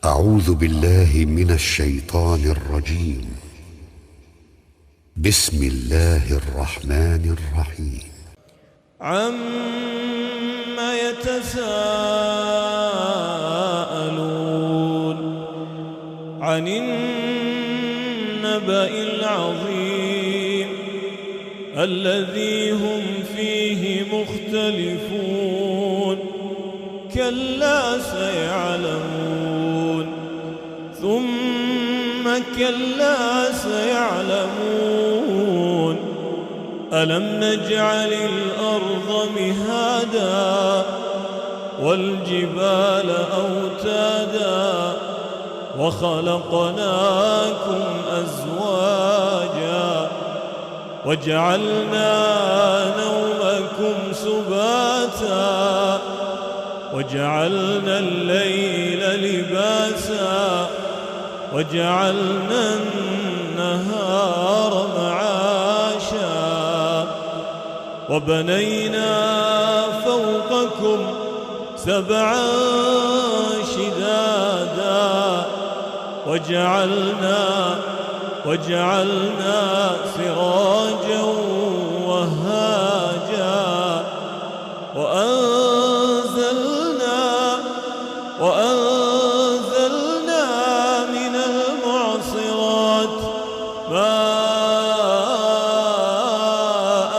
أعوذ بالله من الشيطان الرجيم. بسم الله الرحمن الرحيم. عَمَّ يتساءلون عن النبأ العظيم الذي هم فيه مختلفون كلا سيعلمون ثم كلا سيعلمون ألم نجعل الأرض مهادا والجبال أوتادا وخلقناكم أزواجا وجعلنا نومكم سباتا وجعلنا الليل لباسا وجعلنا النهار معاشا وبنينا فوقكم سبعا شدادا وجعلنا سراجا وهاجا وأنزلنا من المعصرات ماء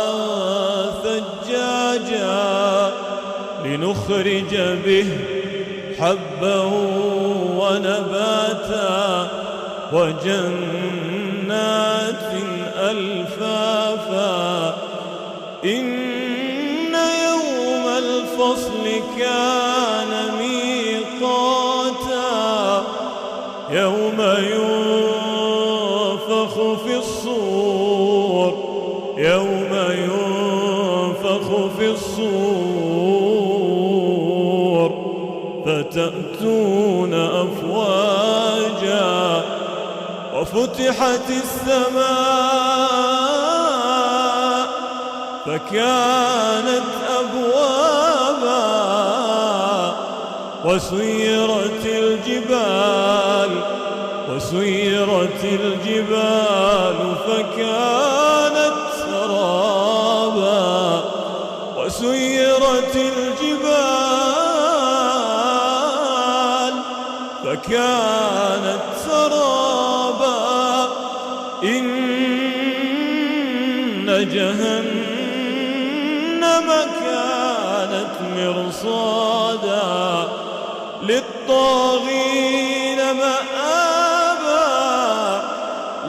ثجاجا لنخرج به حبا ونباتا وجنات ألفافا إن يوم الفصل كان ميقاتا يوم ينفخ في الصور فتأتون أفواجا وفتحت السماء فكانت أبوابا وسيرت الجبال فكانت سرابا وسيرت الجبال فكانت سرابا إن جهنم كانت مرصادا للطاغين مآبا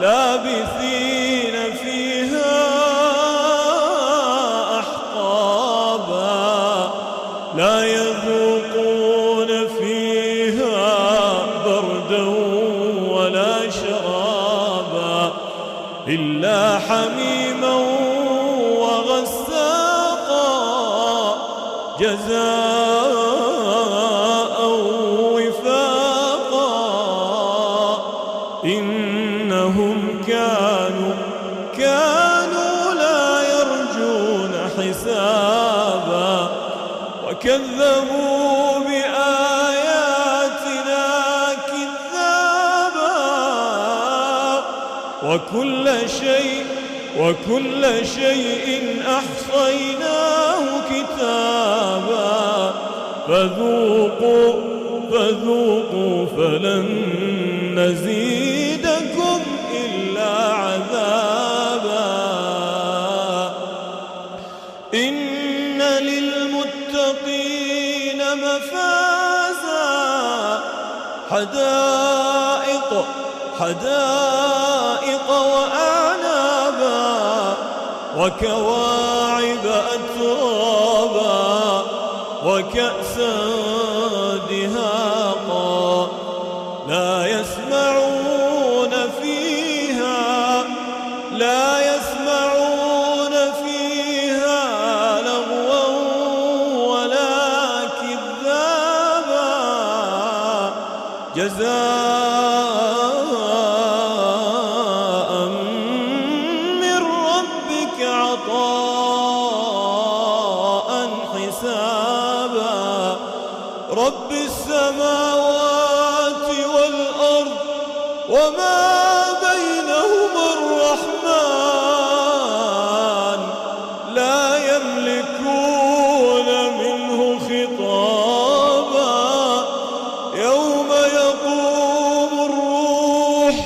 لابثين فيها أحقابا لا يذوقون فيها بردا ولا شرابا إلا حميما وغساقا جزاء وفاقا إنهم كانوا لا يرجون حسابا وكذبوا بآياتنا كذابا وكل شيء أحصيناه كتابا فذوقوا فلن نزيدكم إلا عذابا إن للمتقين مفازا حدائق وأعنابا وكواعب أترابا وكأسا دهاقا لا يسمعون فيها لغوا ولا كذابا جزاء من ربك عطاء حسابا رب السماوات وما بينهما الرحمن لا يملكون منه خطابا يوم يقوم الروح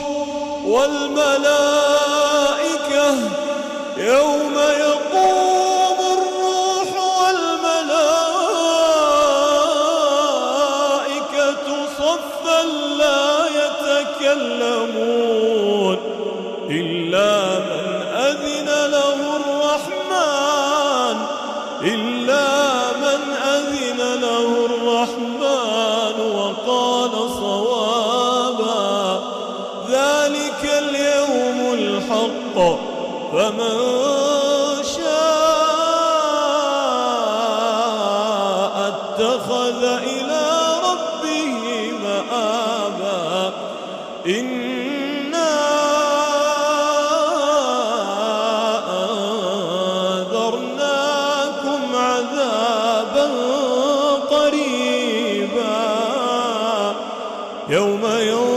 والملائكة صفا لا يتكلمون إلا من أذن له الرحمن وقال صوابا ذلك اليوم الحق فمن شاء اتخذ إلى ربه مآبا إنا أنذرناكم عذابا قريبا يوم ينظر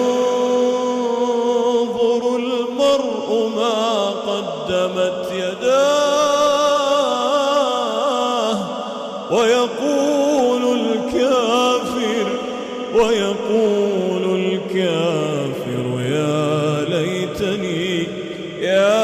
المرء ما قدمت يداه ويقول الكافر يا